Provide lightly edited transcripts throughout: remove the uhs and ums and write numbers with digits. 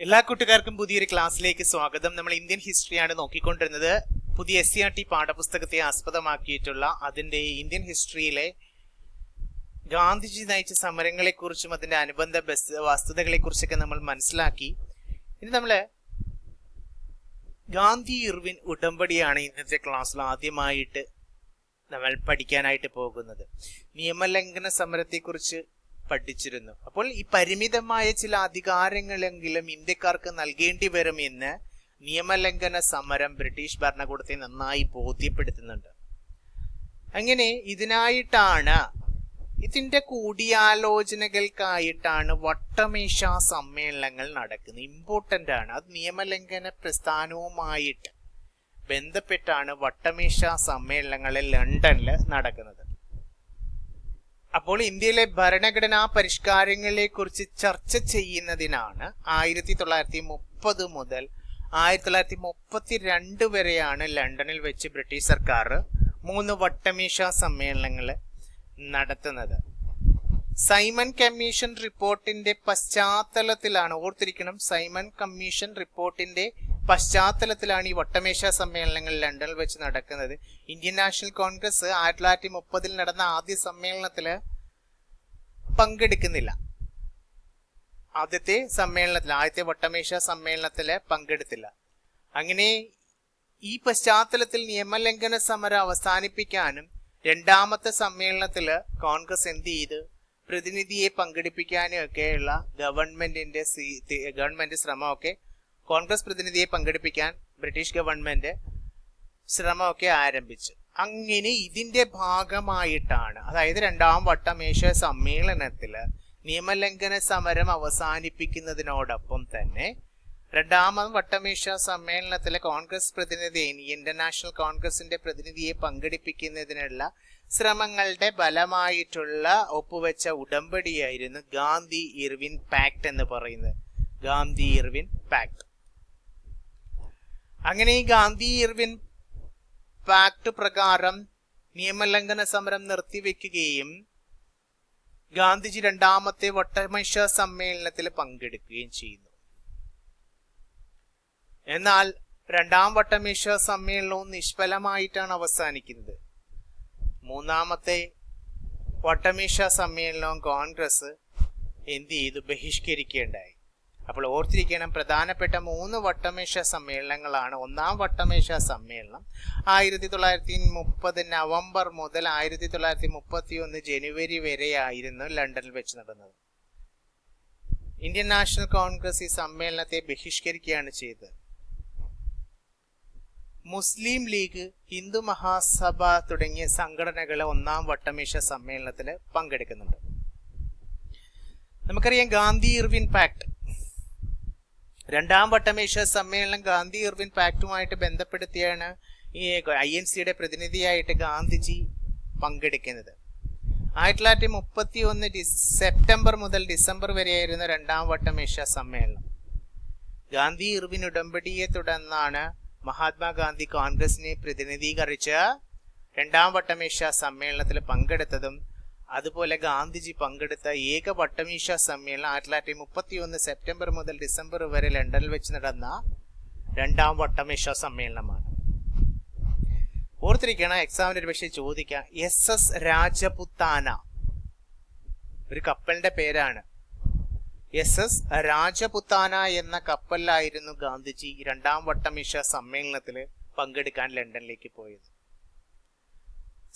എല്ലാ കൂട്ടുകാർക്കും പുതിയൊരു ക്ലാസ്സിലേക്ക് സ്വാഗതം. നമ്മൾ ഇന്ത്യൻ ഹിസ്റ്ററിയാണ് നോക്കിക്കൊണ്ടിരുന്നത്. പുതിയ SCERT പാഠപുസ്തകത്തെ ആസ്പദമാക്കിയിട്ടുള്ള അതിന്റെ ഇന്ത്യൻ ഹിസ്റ്ററിയിലെ ഗാന്ധിജി നയിച്ച സമരങ്ങളെക്കുറിച്ചും അതിന്റെ അനുബന്ധ വസ്തുതകളെക്കുറിച്ചൊക്കെ നമ്മൾ മനസ്സിലാക്കി. ഇനി നമ്മള് ഗാന്ധി ഇർവിൻ ഉടമ്പടിയാണ് ഇന്നത്തെ ക്ലാസ്സിൽ ആദ്യമായിട്ട് നമ്മൾ പഠിക്കാനായിട്ട് പോകുന്നത്. നിയമലംഘന സമരത്തെക്കുറിച്ച് പഠിച്ചിരുന്നു. അപ്പോൾ ഈ പരിമിതമായ ചില അധികാരങ്ങളെങ്കിലും ഇന്ത്യക്കാർക്ക് നൽകേണ്ടി വരുമെന്ന് നിയമലംഘന സമരം ബ്രിട്ടീഷ് ഭരണകൂടത്തെ നന്നായി ബോധ്യപ്പെടുത്തുന്നുണ്ട്. അങ്ങനെ ഇതിന്റെ കൂടിയാലോചനകൾക്കായിട്ടാണ് വട്ടമേശ സമ്മേളനങ്ങൾ നടക്കുന്നത്. ഇമ്പോർട്ടന്റ് ആണ്. അത് നിയമലംഘന പ്രസ്ഥാനവുമായിട്ട് ബന്ധപ്പെട്ടാണ് വട്ടമേശ സമ്മേളനങ്ങൾ ലണ്ടനിൽ നടക്കുന്നത്. അപ്പോൾ ഇന്ത്യയിലെ ഭരണഘടനാ പരിഷ്കാരങ്ങളെ കുറിച്ച് ചർച്ച ചെയ്യുന്നതിനാണ് 1930 മുതൽ 1932 വരെയാണ് ലണ്ടനിൽ വെച്ച് ബ്രിട്ടീഷ് സർക്കാർ 3 വട്ടമേശ സമ്മേളനങ്ങൾ നടത്തുന്നത്. സൈമൺ കമ്മീഷൻ റിപ്പോർട്ടിന്റെ പശ്ചാത്തലത്തിലാണ്, ഓർത്തിരിക്കണം, സൈമൺ കമ്മീഷൻ റിപ്പോർട്ടിന്റെ പശ്ചാത്തലത്തിലാണ് ഈ വട്ടമേശ സമ്മേളനങ്ങൾ ലണ്ടനിൽ വെച്ച് നടക്കുന്നത്. ഇന്ത്യൻ നാഷണൽ കോൺഗ്രസ് 1930 നടന്ന ആദ്യ സമ്മേളനത്തില് പങ്കെടുക്കുന്നില്ല. ആദ്യത്തെ വട്ടമേശ സമ്മേളനത്തില് പങ്കെടുത്തില്ല. അങ്ങനെ ഈ പശ്ചാത്തലത്തിൽ നിയമലംഘന സമരം അവസാനിപ്പിക്കാനും രണ്ടാമത്തെ സമ്മേളനത്തില് കോൺഗ്രസ് എന്ത് ചെയ്ത് പ്രതിനിധിയെ പങ്കെടുപ്പിക്കാനും ഒക്കെയുള്ള ഗവൺമെന്റ് ശ്രമമൊക്കെ, കോൺഗ്രസ് പ്രതിനിധിയെ പങ്കെടുപ്പിക്കാൻ ബ്രിട്ടീഷ് ഗവൺമെന്റ് ശ്രമമൊക്കെ ആരംഭിച്ചു. അങ്ങനെ ഇതിന്റെ ഭാഗമായിട്ടാണ്, അതായത് രണ്ടാം വട്ടമേശ സമ്മേളനത്തില് നിയമലംഘന സമരം അവസാനിപ്പിക്കുന്നതിനോടൊപ്പം തന്നെ രണ്ടാമത് വട്ടമേശ സമ്മേളനത്തിലെ കോൺഗ്രസ് പ്രതിനിധിയെ, ഇന്ത്യൻ നാഷണൽ കോൺഗ്രസിന്റെ പ്രതിനിധിയെ പങ്കെടുപ്പിക്കുന്നതിനുള്ള ശ്രമങ്ങളുടെ ഫലമായിട്ടുള്ള ഒപ്പുവെച്ച ഉടമ്പടിയായിരുന്നു ഗാന്ധി ഇർവിൻ പാക്ട് എന്ന് പറയുന്നത്. Gandhi Irwin pact. അങ്ങനെ ഈ ഗാന്ധി ഇർവിൻ പാക്ട് പ്രകാരം നിയമലംഘന സമരം നിർത്തിവെക്കുകയും ഗാന്ധിജി രണ്ടാമത്തെ വട്ടമേശ സമ്മേളനത്തിൽ പങ്കെടുക്കുകയും ചെയ്യുന്നു. എന്നാൽ രണ്ടാം വട്ടമേശ സമ്മേളനവും നിഷ്ഫലമായിട്ടാണ് അവസാനിക്കുന്നത്. മൂന്നാമത്തെ വട്ടമേശ സമ്മേളനവും കോൺഗ്രസ് എന്ത് ചെയ്തു? ബഹിഷ്കരിക്കുകയുണ്ടായി. അപ്പോൾ ഓർത്തിരിക്കണം, പ്രധാനപ്പെട്ട 3 വട്ടമേശ സമ്മേളനങ്ങളാണ്. ഒന്നാം വട്ടമേശ സമ്മേളനം 1930 നവംബർ മുതൽ 1931 ജനുവരി വരെയായിരുന്നു ലണ്ടനിൽ വെച്ച് നടന്നത്. ഇന്ത്യൻ നാഷണൽ കോൺഗ്രസ് ഈ സമ്മേളനത്തെ ബഹിഷ്കരിക്കുകയാണ് ചെയ്തത്. മുസ്ലിം ലീഗ്, ഹിന്ദു മഹാസഭ തുടങ്ങിയ സംഘടനകൾ ഒന്നാം വട്ടമേശ സമ്മേളനത്തിൽ പങ്കെടുക്കുന്നുണ്ട്. നമുക്കറിയാം, ഗാന്ധി ഇർവിൻ പാക്ട്, രണ്ടാം വട്ടമേശ സമ്മേളനം ഗാന്ധി ഇർവിൻ പാക്ടുമായിട്ട് ബന്ധപ്പെടുത്തിയാണ് ഈ INCയുടെ പ്രതിനിധിയായിട്ട് ഗാന്ധിജി പങ്കെടുക്കുന്നത്. 1931 സെപ്റ്റംബർ മുതൽ ഡിസംബർ വരെയായിരുന്നു രണ്ടാം വട്ടമേശ സമ്മേളനം. ഗാന്ധി ഇർവിൻ ഉടമ്പടിയെ തുടർന്നാണ് മഹാത്മാഗാന്ധി കോൺഗ്രസിനെ പ്രതിനിധീകരിച്ച് രണ്ടാം വട്ടമേശ സമ്മേളനത്തിൽ പങ്കെടുത്തതും. അതുപോലെ ഗാന്ധിജി പങ്കെടുത്ത ഏക വട്ടമേശ സമ്മേളനം 1931 സെപ്റ്റംബർ മുതൽ ഡിസംബർ വരെ ലണ്ടനിൽ വെച്ച് നടന്ന രണ്ടാം വട്ടമേശ സമ്മേളനമാണ്. ഓർത്തിരിക്കണം, എക്സാമിന് ഒരു പക്ഷേ ചോദിക്കാം, SS രാജപുത്താന ഒരു കപ്പലിന്റെ പേരാണ്. SS രാജപുത്താന എന്ന കപ്പലിലായിരുന്നു ഗാന്ധിജി രണ്ടാം വട്ടമേശ സമ്മേളനത്തിൽ പങ്കെടുക്കാൻ ലണ്ടനിലേക്ക് പോയത്.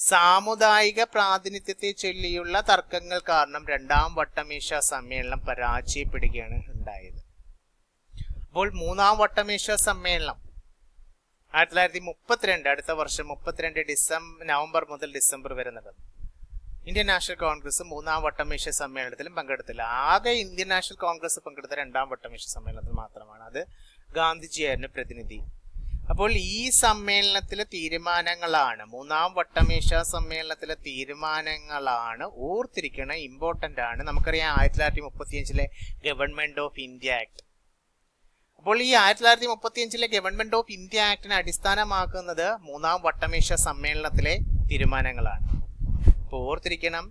സാമുദായിക പ്രാതിനിധ്യത്തെ ചൊല്ലിയുള്ള തർക്കങ്ങൾ കാരണം രണ്ടാം വട്ടമേശ സമ്മേളനം പരാജയപ്പെടുകയാണ് ഉണ്ടായത്. അപ്പോൾ മൂന്നാം വട്ടമേശ സമ്മേളനം 1932, അടുത്ത വർഷം 32 നവംബർ മുതൽ ഡിസംബർ വരെ നടന്നു. ഇന്ത്യൻ നാഷണൽ കോൺഗ്രസ് മൂന്നാം വട്ടമേശ സമ്മേളനത്തിലും പങ്കെടുത്തില്ല. ആകെ ഇന്ത്യൻ നാഷണൽ കോൺഗ്രസ് പങ്കെടുത്ത രണ്ടാം വട്ടമേശ സമ്മേളനത്തിൽ മാത്രമാണ്. അത് ഗാന്ധിജിയായിരുന്നു പ്രതിനിധി. അപ്പോൾ ഈ സമ്മേളനത്തിലെ തീരുമാനങ്ങളാണ്, മൂന്നാം വട്ടമേശ സമ്മേളനത്തിലെ തീരുമാനങ്ങളാണ്, ഓർത്തിരിക്കണം, ഇമ്പോർട്ടന്റ് ആണ്. നമുക്കറിയാം 1935 ഗവൺമെന്റ് ഓഫ് ഇന്ത്യ ആക്ട്. അപ്പോൾ ഈ 1935 ഗവൺമെന്റ് ഓഫ് ഇന്ത്യ ആക്ടിനെ അടിസ്ഥാനമാക്കുന്നത് മൂന്നാം വട്ടമേശ സമ്മേളനത്തിലെ തീരുമാനങ്ങളാണ്. അപ്പോൾ ഓർത്തിരിക്കണം,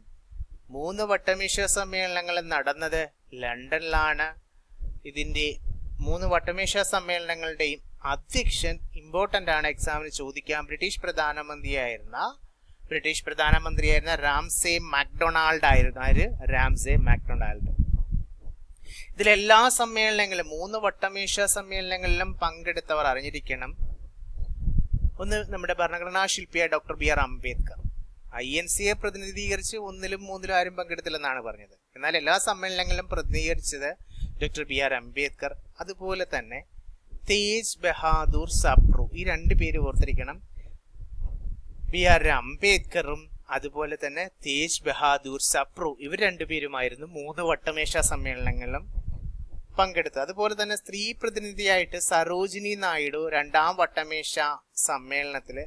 3 വട്ടമേശ സമ്മേളനങ്ങൾ നടന്നത് ലണ്ടനിലാണ്. ഇതിന്റെ മൂന്ന് വട്ടമേശ സമ്മേളനങ്ങളുടെയും അധ്യക്ഷൻ ഇമ്പോർട്ടന്റ് ആണ്, എക്സാമിന് ചോദിക്കാം. ബ്രിട്ടീഷ് പ്രധാനമന്ത്രിയായിരുന്ന റാംസെ മാക്ഡൊണാൾഡ് ആയിരുന്നു. ആര്? Ramsey MacDonald. ഇതിലെല്ലാ സമ്മേളനങ്ങളിലും, മൂന്ന് വട്ടമേശ സമ്മേളനങ്ങളിലും പങ്കെടുത്തവർ അറിഞ്ഞിരിക്കണം. ഒന്ന് നമ്മുടെ ഭരണഘടനാ ശില്പിയായ ഡോക്ടർ ബി ആർ അംബേദ്കർ. INCയെ പ്രതിനിധീകരിച്ച് ഒന്നിലും മൂന്നിലും ആരും പങ്കെടുത്തില്ലെന്നാണ് പറഞ്ഞത്. എന്നാൽ എല്ലാ സമ്മേളനങ്ങളിലും പ്രതിനിധീകരിച്ചത് ഡോക്ടർ ബി ആർ അംബേദ്കർ. അതുപോലെ തന്നെ തേജ് ബഹാദൂർ സപ്രു. ഈ രണ്ട് പേര് ഓർത്തിരിക്കണം. ബി ആർ അംബേദ്കറും അതുപോലെ തന്നെ തേജ് ബഹാദൂർ സപ്രു, ഇവർ രണ്ടുപേരുമായിരുന്നു മൂന്ന് വട്ടമേശ സമ്മേളനങ്ങളിലും പങ്കെടുത്തത്. അതുപോലെ തന്നെ സ്ത്രീ പ്രതിനിധിയായിട്ട് സരോജിനി നായിഡു രണ്ടാം വട്ടമേശ സമ്മേളനത്തില്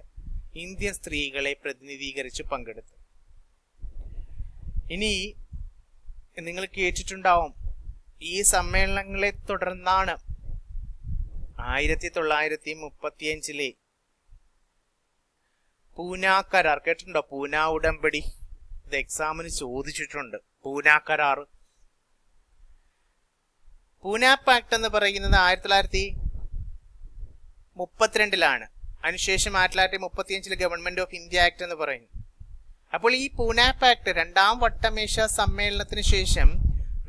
ഇന്ത്യൻ സ്ത്രീകളെ പ്രതിനിധീകരിച്ച് പങ്കെടുത്തു. ഇനി നിങ്ങൾ കേട്ടിട്ടുണ്ടാവും, ഈ സമ്മേളനങ്ങളെ തുടർന്നാണ് 1935 പൂന കരാർ. കേട്ടിട്ടുണ്ടോ? പൂന ഉടമ്പടി. ഇത് എക്സാമിന് ചോദിച്ചിട്ടുണ്ട്. പൂന കരാർ, പൂന പാക്ട് എന്ന് പറയുന്നത് 1932 അതിനുശേഷം 1935 ഗവൺമെന്റ് ഓഫ് ഇന്ത്യ ആക്ട് എന്ന് പറയുന്നു. അപ്പോൾ ഈ പൂന പാക്ട് രണ്ടാം വട്ടമേശ സമ്മേളനത്തിന് ശേഷം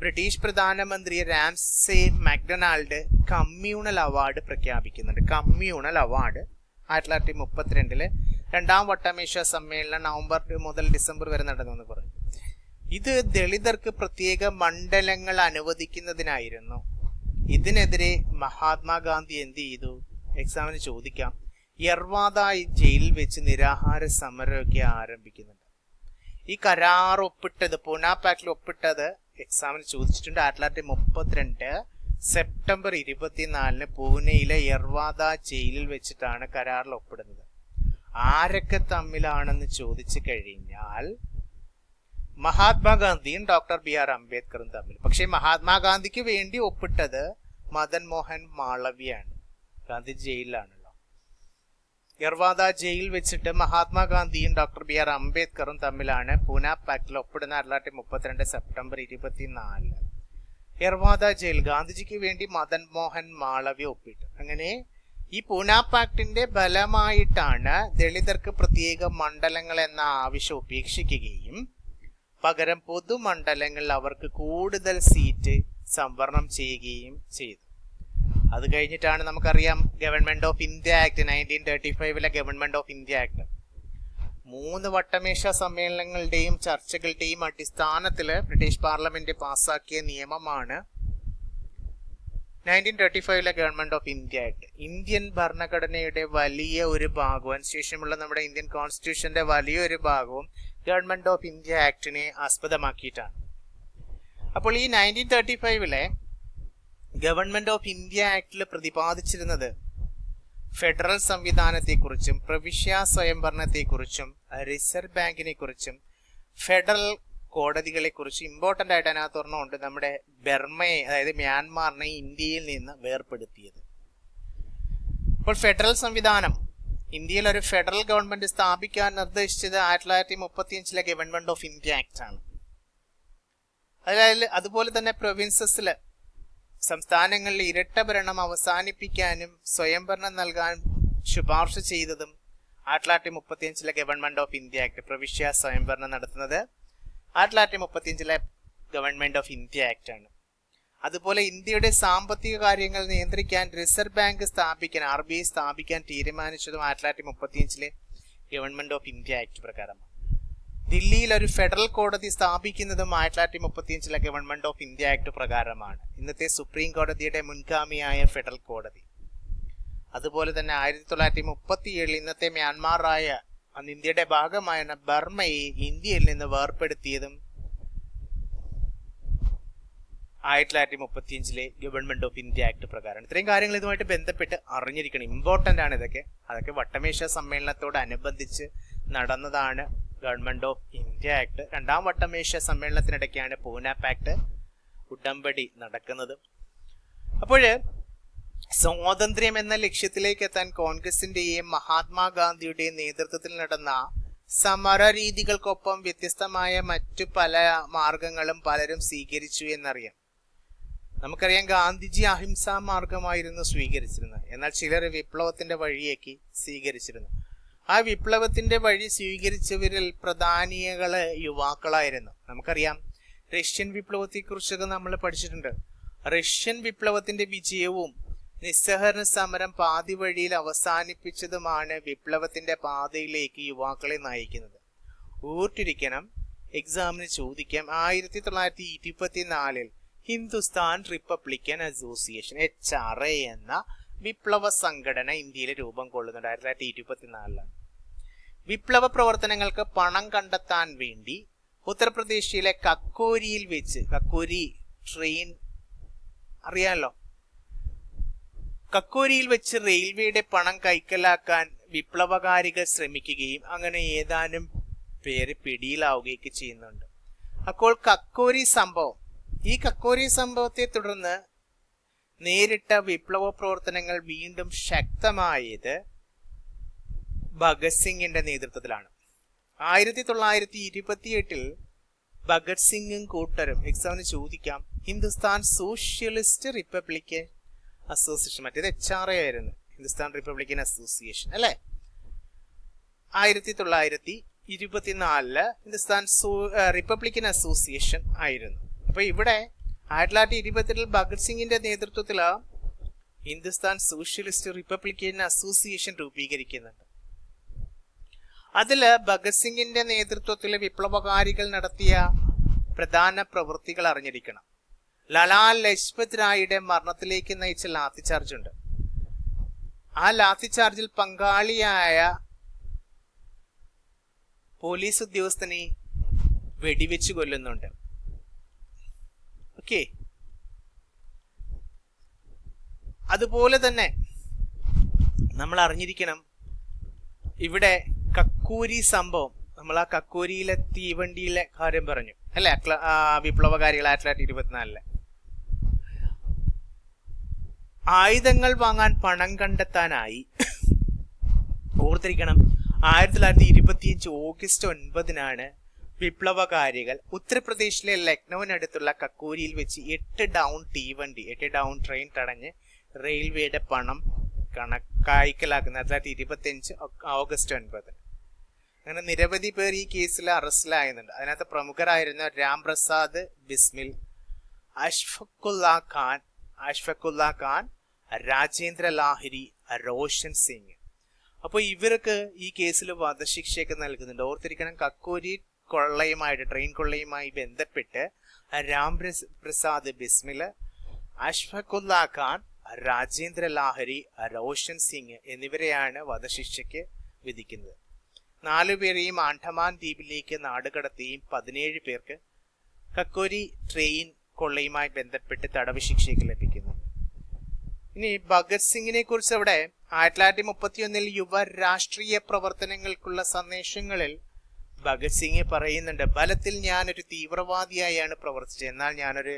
ബ്രിട്ടീഷ് പ്രധാനമന്ത്രി റാംസെ മാക്ഡൊണാൾഡ് കമ്മ്യൂണൽ അവാർഡ് പ്രഖ്യാപിക്കുന്നുണ്ട്. കമ്മ്യൂണൽ അവാർഡ് 1932 രണ്ടാം വട്ടമേശ സമ്മേളനം നവംബർ മുതൽ ഡിസംബർ വരെ നടന്നു പറഞ്ഞു. ഇത് ദളിതർക്ക് പ്രത്യേക മണ്ഡലങ്ങൾ അനുവദിക്കുന്നതിനായിരുന്നു. ഇതിനെതിരെ മഹാത്മാഗാന്ധി എന്ത് ചെയ്തു? എക്സാമിന് ചോദിക്കാം. യർവാദ ജയിലിൽ വെച്ച് നിരാഹാര സമരമൊക്കെ ആരംഭിക്കുന്നുണ്ട്. ഈ കരാർ ഒപ്പിട്ടത്, പൂന പാക്ടിൽ ഒപ്പിട്ടത് എക്സാമിന് ചോദിച്ചിട്ടുണ്ട്. 1932 സെപ്റ്റംബർ 24 പൂനെയിലെ യർവാദ ജയിലിൽ വെച്ചിട്ടാണ് കരാറിൽ ഒപ്പിടുന്നത്. ആരൊക്കെ തമ്മിലാണെന്ന് ചോദിച്ചു കഴിഞ്ഞാൽ മഹാത്മാഗാന്ധിയും ഡോക്ടർ ബി ആർ അംബേദ്കറും തമ്മിൽ. പക്ഷെ മഹാത്മാഗാന്ധിക്ക് വേണ്ടി ഒപ്പിട്ടത് മദൻ മോഹൻ മാളവ്യയാണ്. ഗാന്ധി ജയിലിലാണല്ലോ. യർവാദ ജയിൽ വെച്ചിട്ട് മഹാത്മാഗാന്ധിയും ഡോക്ടർ ബി ആർ അംബേദ്കറും തമ്മിലാണ് പൂന പാക്ടിൽ ഒപ്പിടുന്ന 1932 സെപ്റ്റംബർ 24. യർവാദ ജയിൽ ഗാന്ധിജിക്ക് വേണ്ടി മദൻ മോഹൻ മാളവ്യ ഒപ്പിട്ടു. അങ്ങനെ ഈ പൂന പാക്ടിന്റെ ഫലമായിട്ടാണ് ദളിതർക്ക് പ്രത്യേക മണ്ഡലങ്ങൾ എന്ന ആവശ്യം ഉപേക്ഷിക്കുകയും പകരം പൊതുമണ്ഡലങ്ങളിൽ അവർക്ക് കൂടുതൽ സീറ്റ് സംവരണം ചെയ്യുകയും ചെയ്തു. അത് കഴിഞ്ഞിട്ടാണ് നമുക്കറിയാം government of India act 1935 government of India act. മൂന്ന് വട്ടമേശ സമ്മേളനങ്ങളുടെയും ചർച്ചകളുടെയും അടിസ്ഥാനത്തിൽ ബ്രിട്ടീഷ് പാർലമെന്റ് പാസാക്കിയ നിയമമാണ് 1935 government of India act. Indian ഭരണഘടനയുടെ വലിയ ഒരു ഭാഗവും അതിനുശേഷമുള്ള നമ്മുടെ ഇന്ത്യൻ കോൺസ്റ്റിറ്റ്യൂഷന്റെ വലിയൊരു ഭാഗവും ഗവൺമെന്റ് ഓഫ് ഇന്ത്യ ആക്ടിനെ ആസ്പദമാക്കിയിട്ടാണ്. അപ്പോൾ ഈ 1935 ഗവൺമെന്റ് ഓഫ് ഇന്ത്യ ആക്ടിൽ പ്രതിപാദിച്ചിരുന്നത് ഫെഡറൽ സംവിധാനത്തെക്കുറിച്ചും പ്രവിശ്യ സ്വയംഭരണത്തെക്കുറിച്ചും റിസർവ് ബാങ്കിനെ കുറിച്ചും ഫെഡറൽ കോടതികളെ കുറിച്ച് ഇമ്പോർട്ടന്റ് ആയിട്ട് അതിനകത്ത് ഒരെണ്ണമുണ്ട്, നമ്മുടെ ബർമയെ, അതായത് മ്യാൻമാറിനെ ഇന്ത്യയിൽ നിന്ന് വേർപെടുത്തിയത്. അപ്പോൾ ഫെഡറൽ സംവിധാനം, ഇന്ത്യയിൽ ഒരു ഫെഡറൽ ഗവൺമെന്റ് സ്ഥാപിക്കാൻ നിർദ്ദേശിച്ചത് 1935 ഗവൺമെന്റ് ഓഫ് ഇന്ത്യ ആക്ട് ആണ്. അതായത് അതുപോലെ തന്നെ പ്രൊവിൻസസില്, സംസ്ഥാനങ്ങളിൽ ഇരട്ട ഭരണം അവസാനിപ്പിക്കാനും സ്വയംഭരണം നൽകാൻ ശുപാർശ ചെയ്തതും 1935 ഗവൺമെന്റ് ഓഫ് ഇന്ത്യ ആക്ട്. പ്രവിശ്യ സ്വയംഭരണം നടത്തുന്നത് 1935 ഗവൺമെന്റ് ഓഫ് ഇന്ത്യ ആക്ട് ആണ്. അതുപോലെ ഇന്ത്യയുടെ സാമ്പത്തിക കാര്യങ്ങൾ നിയന്ത്രിക്കാൻ റിസർവ് ബാങ്ക് സ്ഥാപിക്കാൻ, RBI സ്ഥാപിക്കാൻ തീരുമാനിച്ചതും 1935 ഗവൺമെന്റ് ഓഫ് ഇന്ത്യ ആക്ട് പ്രകാരമാണ്. ദില്ലിയിൽ ഒരു ഫെഡറൽ കോടതി സ്ഥാപിക്കുന്നതും 1935 ഗവൺമെന്റ് ഓഫ് ഇന്ത്യ ആക്ട് പ്രകാരമാണ്. ഇന്നത്തെ സുപ്രീം കോടതിയുടെ മുൻഗാമിയായ ഫെഡറൽ കോടതി. അതുപോലെ തന്നെ 1937 ഇന്നത്തെ മ്യാൻമാറായ അന്ന് ഇന്ത്യയുടെ ഭാഗമായ ബർമയെ ഇന്ത്യയിൽ നിന്ന് വേർപെടുത്തിയതും 1935 ഗവൺമെന്റ് ഓഫ് ഇന്ത്യ ആക്ട് പ്രകാരമാണ്. ഇത്രയും കാര്യങ്ങൾ ഇതുമായിട്ട് ബന്ധപ്പെട്ട് അറിഞ്ഞിരിക്കണം, ഇമ്പോർട്ടന്റ് ആണ് ഇതൊക്കെ. അതൊക്കെ വട്ടമേശ സമ്മേളനത്തോടനുബന്ധിച്ച് നടന്നതാണ് ഗവൺമെന്റ് ഓഫ് ഇന്ത്യ ആക്ട്. രണ്ടാം വട്ടമേശ സമ്മേളനത്തിനിടയ്ക്കാണ് പൂന പാക്ട് ഉടമ്പടി നടക്കുന്നത്. അപ്പോൾ സ്വാതന്ത്ര്യം എന്ന ലക്ഷ്യത്തിലേക്ക് എത്താൻ കോൺഗ്രസിന്റെയും മഹാത്മാഗാന്ധിയുടെയും നേതൃത്വത്തിൽ നടന്ന സമര രീതികൾക്കൊപ്പം വ്യത്യസ്തമായ മറ്റു പല മാർഗങ്ങളും പലരും സ്വീകരിച്ചു എന്നറിയാം. നമുക്കറിയാം ഗാന്ധിജി അഹിംസാ മാർഗമായിരുന്നു സ്വീകരിച്ചിരുന്നത്. എന്നാൽ ചിലർ വിപ്ലവത്തിന്റെ വഴിയേക്ക് സ്വീകരിച്ചിരുന്നു. ആ വിപ്ലവത്തിന്റെ വഴി സ്വീകരിച്ചവരിൽ പ്രധാനികള് യുവാക്കളായിരുന്നു. നമുക്കറിയാം റഷ്യൻ വിപ്ലവത്തെ കുറിച്ചൊക്കെ നമ്മൾ പഠിച്ചിട്ടുണ്ട്. റഷ്യൻ വിപ്ലവത്തിന്റെ വിജയവും നിസ്സഹരണ സമരം പാതി വഴിയിൽ അവസാനിപ്പിച്ചതുമാണ് വിപ്ലവത്തിന്റെ പാതയിലേക്ക് യുവാക്കളെ നയിക്കുന്നത്. ഓർത്തിരിക്കണം, എക്സാമിന് ചോദിക്കാം. 1924 ഹിന്ദുസ്ഥാൻ റിപ്പബ്ലിക്കൻ അസോസിയേഷൻ HRA എന്ന വിപ്ലവ സംഘടന ഇന്ത്യയിൽ രൂപം കൊള്ളുന്നുണ്ട് 1924. വിപ്ലവ പ്രവർത്തനങ്ങൾക്ക് പണം കണ്ടെത്താൻ വേണ്ടി ഉത്തർപ്രദേശിലെ കക്കോരിയിൽ വെച്ച്, കക്കോരി ട്രെയിൻ അറിയാമല്ലോ, കക്കോരിയിൽ വെച്ച് റെയിൽവേയുടെ പണം കൈക്കലാക്കാൻ വിപ്ലവകാരികൾ ശ്രമിക്കുകയും അങ്ങനെ ഏതാനും പേര് പിടിയിലാവുകയൊക്കെ ചെയ്യുന്നുണ്ട്. അപ്പോൾ ഈ കക്കോരി സംഭവത്തെ തുടർന്ന് നേരിട്ട വിപ്ലവ പ്രവർത്തനങ്ങൾ വീണ്ടും ശക്തമായത് ഭഗത് സിംഗിന്റെ നേതൃത്വത്തിലാണ്. 1928 ഭഗത് സിംഗും കൂട്ടരും, എക്സാമിന് ചോദിക്കാം, ഹിന്ദുസ്ഥാൻ സോഷ്യലിസ്റ്റ് റിപ്പബ്ലിക്കൻ അസോസിയേഷൻ, മറ്റേത് HRA ആയിരുന്നു, ഹിന്ദുസ്ഥാൻ റിപ്പബ്ലിക്കൻ അസോസിയേഷൻ അല്ലെ. 1924 ഹിന്ദുസ്ഥാൻ റിപ്പബ്ലിക്കൻ അസോസിയേഷൻ ആയിരുന്നു. അപ്പൊ ഇവിടെ 1928 ഭഗത് സിംഗിന്റെ നേതൃത്വത്തിൽ ഹിന്ദുസ്ഥാൻ സോഷ്യലിസ്റ്റ് റിപ്പബ്ലിക്കൻ അസോസിയേഷൻ രൂപീകരിക്കുന്നുണ്ട്. അതില് ഭഗത് സിംഗിന്റെ നേതൃത്വത്തിൽ വിപ്ലവകാരികൾ നടത്തിയ പ്രധാന പ്രവൃത്തികൾ അറിഞ്ഞിരിക്കണം. ലാലാ ലജ്പത് റായിയുടെ മരണത്തിലേക്ക് നയിച്ച ലാത്തിചാർജ് ഉണ്ട്. ആ ലാത്തിചാർജിൽ പങ്കാളിയായ പോലീസ് ഉദ്യോഗസ്ഥനെ വെടിവെച്ച് കൊല്ലുന്നുണ്ട്. ഓക്കെ, അതുപോലെ തന്നെ നമ്മൾ അറിഞ്ഞിരിക്കണം, ഇവിടെ കക്കൂരി സംഭവം, നമ്മൾ ആ കക്കൂരിയിലെ തീവണ്ടിയിലെ കാര്യം പറഞ്ഞു അല്ലെ, വിപ്ലവകാരികൾ 1924. ആയുധങ്ങൾ വാങ്ങാൻ പണം കണ്ടെത്താനായി ഓർത്തിരിക്കണം, 1925 ഓഗസ്റ്റ് 9 വിപ്ലവകാരികൾ ഉത്തർപ്രദേശിലെ ലക്നൌവിനടുത്തുള്ള കക്കൂരിയിൽ വെച്ച് 8 ഡൗൺ ട്രെയിൻ തടഞ്ഞ് റെയിൽവേയുടെ പണം കൈക്കലാക്കുന്നത് 1925 ഓഗസ്റ്റ് 9. അങ്ങനെ നിരവധി പേർ ഈ കേസിൽ അറസ്റ്റിലായുന്നുണ്ട്. അതിനകത്ത് പ്രമുഖരായിരുന്ന രാംപ്രസാദ് ബിസ്മിൽ, അഷ്ഫഖുല്ല ഖാൻ, രാജേന്ദ്ര ലാഹിരി, റോഷൻ സിംഗ്. അപ്പോൾ ഇവർക്ക് ഈ കേസിൽ വധശിക്ഷയൊക്കെ നൽകുന്നുണ്ട്. ഓർത്തിരിക്കണം, കക്കോരി ട്രെയിൻ കൊള്ളയുമായി ബന്ധപ്പെട്ട് രാംപ്രസാദ് ബിസ്മിൽ, അഷ്ഫഖുല്ല ഖാൻ, രാജേന്ദ്ര ലാഹിരി, റോഷൻ സിംഗ് എന്നിവരെയാണ് വധശിക്ഷയ്ക്ക് വിധിക്കുന്നത്. 4 പേരെയും ആൻഡമാൻ ദ്വീപിലേക്ക് നാടുകടത്തുകയും 17 പേർക്ക് കക്കോരി ട്രെയിൻ കൊള്ളയുമായി ബന്ധപ്പെട്ട് തടവ് ശിക്ഷയ്ക്ക് ലഭിക്കുന്നു. ഇനി ഭഗത് സിംഗിനെ കുറിച്ച് അവിടെ 1931 യുവ രാഷ്ട്രീയ പ്രവർത്തനങ്ങൾക്കുള്ള സന്ദേശങ്ങളിൽ ഭഗത് സിംഗ് പറയുന്നുണ്ട്, ബലത്തിൽ ഞാനൊരു തീവ്രവാദിയായാണ് പ്രവർത്തിച്ചത്, എന്നാൽ ഞാനൊരു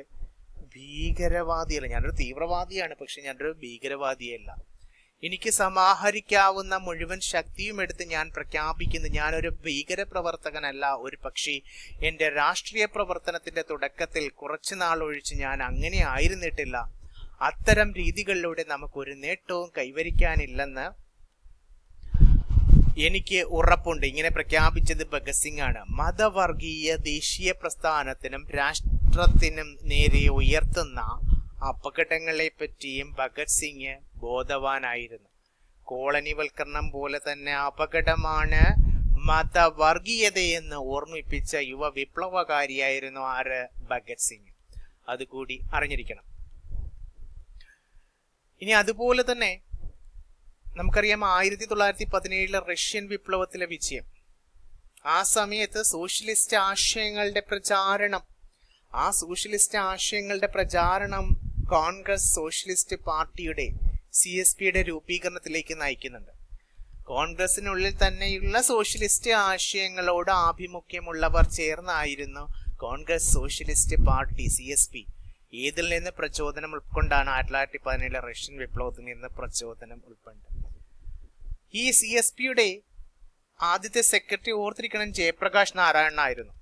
ഭീകരവാദിയല്ല. ഞാനൊരു തീവ്രവാദിയാണ്, പക്ഷെ ഞാനൊരു ഭീകരവാദിയല്ല. എനിക്ക് സമാഹരിക്കാവുന്ന മുഴുവൻ ശക്തിയും എടുത്ത് ഞാൻ പ്രഖ്യാപിക്കുന്നു, ഞാനൊരു ഭീകര പ്രവർത്തകനല്ല. ഒരു പക്ഷേ എൻ്റെ രാഷ്ട്രീയ പ്രവർത്തനത്തിന്റെ തുടക്കത്തിൽ കുറച്ചു നാൾ ഒഴിച്ച് ഞാൻ അങ്ങനെ ആയിരുന്നിട്ടില്ല. അത്തരം രീതികളിലൂടെ നമുക്കൊരു നേട്ടവും കൈവരിക്കാനില്ലെന്ന് എനിക്ക് ഉറപ്പുണ്ട്. ഇങ്ങനെ പ്രഖ്യാപിച്ചത് ഭഗത് സിംഗ് ആണ്. മതവർഗീയ ദേശീയ പ്രസ്ഥാനത്തിനും രാഷ്ട്രത്തിനും നേരെ ഉയർത്തുന്ന അപകടങ്ങളെ പറ്റിയും ഭഗത് സിംഗ് ബോധവാനായിരുന്നു. കോളനിവൽക്കരണം പോലെ തന്നെ അപകടമാണ് മതവർഗീയതയെന്ന് ഓർമ്മിപ്പിച്ച യുവ വിപ്ലവകാരിയായിരുന്നു ഭഗത് സിംഗ്. അതുകൂടി അറിഞ്ഞിരിക്കണം. ഇനി അതുപോലെ തന്നെ നമുക്കറിയാം 1917 റഷ്യൻ വിപ്ലവത്തിലെ വിജയം. ആ സമയത്ത് സോഷ്യലിസ്റ്റ് ആശയങ്ങളുടെ പ്രചാരണം കോൺഗ്രസ് സോഷ്യലിസ്റ്റ് പാർട്ടിയുടെ CSPയുടെ രൂപീകരണത്തിലേക്ക് നയിക്കുന്നുണ്ട്. കോൺഗ്രസിനുള്ളിൽ തന്നെയുള്ള സോഷ്യലിസ്റ്റ് ആശയങ്ങളോട് ആഭിമുഖ്യമുള്ളവർ ചേർന്നായിരുന്നു കോൺഗ്രസ് സോഷ്യലിസ്റ്റ് പാർട്ടി CSP. ഇതിൽ നിന്ന് പ്രചോദനം ഉൾക്കൊണ്ടാണ് 1917 റഷ്യൻ വിപ്ലവത്തിൽ നിന്ന് പ്രചോദനം ഉൾക്കൊണ്ടത്. ഈ CSPയുടെ ആദ്യത്തെ സെക്രട്ടറി ഓർത്തിരിക്കണം ജയപ്രകാശ് നാരായണൻ ആയിരുന്നു.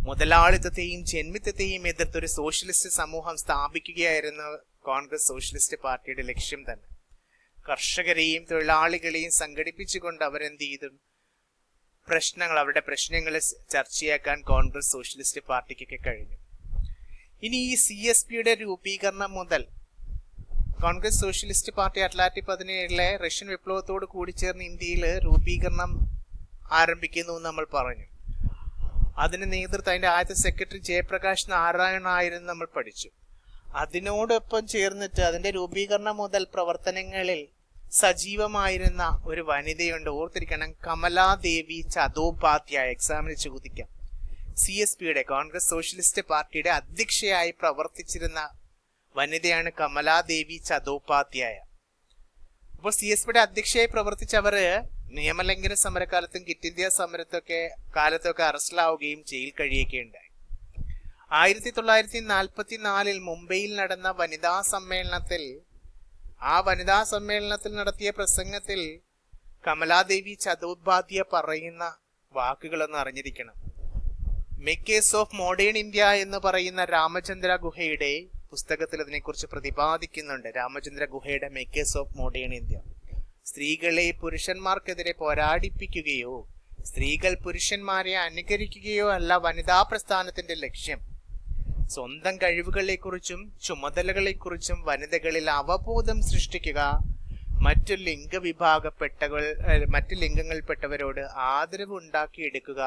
മുതലാളിത്തത്തെയും ജന്മിത്വത്തെയും എതിർത്തൊരു സോഷ്യലിസ്റ്റ് സമൂഹം സ്ഥാപിക്കുകയായിരുന്നു കോൺഗ്രസ് സോഷ്യലിസ്റ്റ് പാർട്ടിയുടെ ലക്ഷ്യം തന്നെ. കർഷകരെയും തൊഴിലാളികളെയും സംഘടിപ്പിച്ചുകൊണ്ട് അവരെന്ത് ചെയ്തു? അവരുടെ പ്രശ്നങ്ങൾ ചർച്ചയാക്കാൻ കോൺഗ്രസ് സോഷ്യലിസ്റ്റ് പാർട്ടിക്കൊക്കെ കഴിഞ്ഞു. ഇനി ഈ CSPയുടെ രൂപീകരണം മുതൽ കോൺഗ്രസ് സോഷ്യലിസ്റ്റ് പാർട്ടി 1817 റഷ്യൻ വിപ്ലവത്തോട് കൂടി ചേർന്ന് ഇന്ത്യയിൽ രൂപീകരണം ആരംഭിക്കുന്നു എന്ന് നമ്മൾ പറഞ്ഞു. അതിന് നേതൃത്വം അതിന്റെ ആദ്യത്തെ സെക്രട്ടറി ജയപ്രകാശ് നാരായണ ആയിരുന്നു നമ്മൾ പഠിച്ചു. അതിനോടൊപ്പം ചേർന്നിട്ട് അതിന്റെ രൂപീകരണം മുതൽ പ്രവർത്തനങ്ങളിൽ സജീവമായിരുന്ന ഒരു വനിതയുണ്ട്, ഓർത്തിരിക്കണം, കമലാദേവി ചതോപാധ്യായ. എക്സാമിന് ചോദിക്കാം. CSPയുടെ കോൺഗ്രസ് സോഷ്യലിസ്റ്റ് പാർട്ടിയുടെ അധ്യക്ഷയായി പ്രവർത്തിച്ചിരുന്ന വനിതയാണ് കമലാദേവി ചതോപാധ്യായ. അപ്പോൾ CSPയുടെ അധ്യക്ഷയായി പ്രവർത്തിച്ചവര് നിയമലംഘന സമരകാലത്തും ക്വിറ്റ് ഇന്ത്യ കാലത്തൊക്കെ അറസ്റ്റിലാവുകയും ജയിൽ കഴിയുകയും ഉണ്ടായി. 1944 മുംബൈയിൽ നടന്ന വനിതാ സമ്മേളനത്തിൽ നടത്തിയ പ്രസംഗത്തിൽ കമലാദേവി ചതോപാധ്യായ പറയുന്ന വാക്കുകളൊന്ന് അറിഞ്ഞിരിക്കണം. മേക്കേഴ്സ് ഓഫ് മോഡേൺ ഇന്ത്യ എന്ന് പറയുന്ന രാമചന്ദ്ര ഗുഹയുടെ പുസ്തകത്തിൽ അതിനെക്കുറിച്ച് പ്രതിപാദിക്കുന്നുണ്ട്. രാമചന്ദ്ര ഗുഹയുടെ മേക്കേഴ്സ് ഓഫ് മോഡേൺ ഇന്ത്യ. സ്ത്രീകളെ പുരുഷന്മാർക്കെതിരെ പോരാടിപ്പിക്കുകയോ സ്ത്രീകൾ പുരുഷന്മാരെ അനുകരിക്കുകയോ അല്ല വനിതാ പ്രസ്ഥാനത്തിന്റെ ലക്ഷ്യം. സ്വന്തം കഴിവുകളെക്കുറിച്ചും ചുമതലകളെക്കുറിച്ചും വനിതകളിൽ അവബോധം സൃഷ്ടിക്കുക, മറ്റു ലിംഗങ്ങളിൽപ്പെട്ടവരോട് ആദരവ് ഉണ്ടാക്കിയെടുക്കുക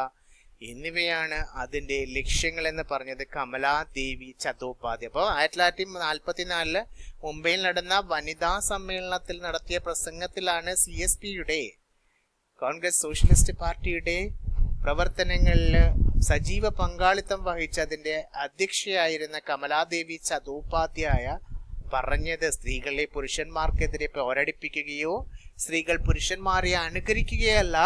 എന്നിവയാണ് അതിന്റെ ലക്ഷ്യങ്ങൾ എന്ന് പറഞ്ഞത് കമലാദേവി ചതോപാധ്യായ. അപ്പോൾ 1944 മുംബൈയിൽ നടന്ന വനിതാ സമ്മേളനത്തിൽ നടത്തിയ പ്രസംഗത്തിലാണ് CSPയുടെ കോൺഗ്രസ് സോഷ്യലിസ്റ്റ് പാർട്ടിയുടെ പ്രവർത്തനങ്ങളിൽ സജീവ പങ്കാളിത്തം വഹിച്ച അതിന്റെ അധ്യക്ഷയായിരുന്ന കമലാദേവി ചതോപാധ്യായ പറഞ്ഞത് സ്ത്രീകളെ പുരുഷന്മാർക്കെതിരെ പോരടിപ്പിക്കുകയോ സ്ത്രീകൾ പുരുഷന്മാരെ അനുകരിക്കുകയല്ല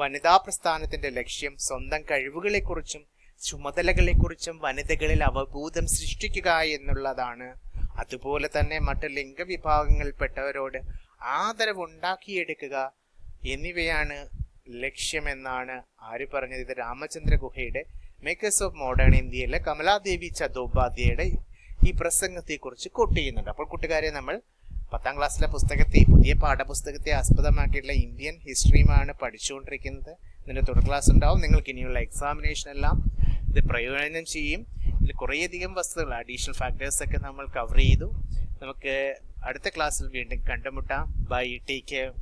വനിതാ പ്രസ്ഥാനത്തിന്റെ ലക്ഷ്യം. സ്വന്തം കഴിവുകളെക്കുറിച്ചും ചുമതലകളെക്കുറിച്ചും വനിതകളിൽ അവബോധം സൃഷ്ടിക്കുക എന്നുള്ളതാണ്. അതുപോലെ തന്നെ മറ്റ് ലിംഗവിഭാഗങ്ങളിൽപ്പെട്ടവരോട് ആദരവ് ഉണ്ടാക്കിയെടുക്കുക എന്നിവയാണ് ലക്ഷ്യമെന്നാണ് ആര് പറഞ്ഞത്? ഇത് രാമചന്ദ്ര ഗുഹയുടെ മേക്കേഴ്സ് ഓഫ് മോഡേൺ ഇന്ത്യയിലെ കമലാദേവി ചതോപാധ്യായയുടെ ഈ പ്രസംഗത്തെക്കുറിച്ച് കോട്ട് ചെയ്യുന്നുണ്ട്. അപ്പോൾ കൂട്ടുകാരെ, നമ്മൾ 10ാം ക്ലാസ്സിലെ പുതിയ പാഠപുസ്തകത്തെ ആസ്പദമാക്കിയിട്ടുള്ള ഇന്ത്യൻ ഹിസ്റ്ററിയുമാണ് പഠിച്ചുകൊണ്ടിരിക്കുന്നത്. ഇതിന്റെ തുടർ ക്ലാസ് ഉണ്ടാവും. നിങ്ങൾക്ക് ഇനിയുള്ള എക്സാമിനേഷൻ എല്ലാം ഇത് പ്രയോജനം ചെയ്യും. ഇതിൽ കുറേയധികം വസ്തുതകൾ, അഡീഷണൽ ഫാക്ടേഴ്സ് ഒക്കെ നമ്മൾ കവർ ചെയ്തു. നമുക്ക് അടുത്ത ക്ലാസ്സിൽ വീണ്ടും കണ്ടുമുട്ടാം. Bye, take care.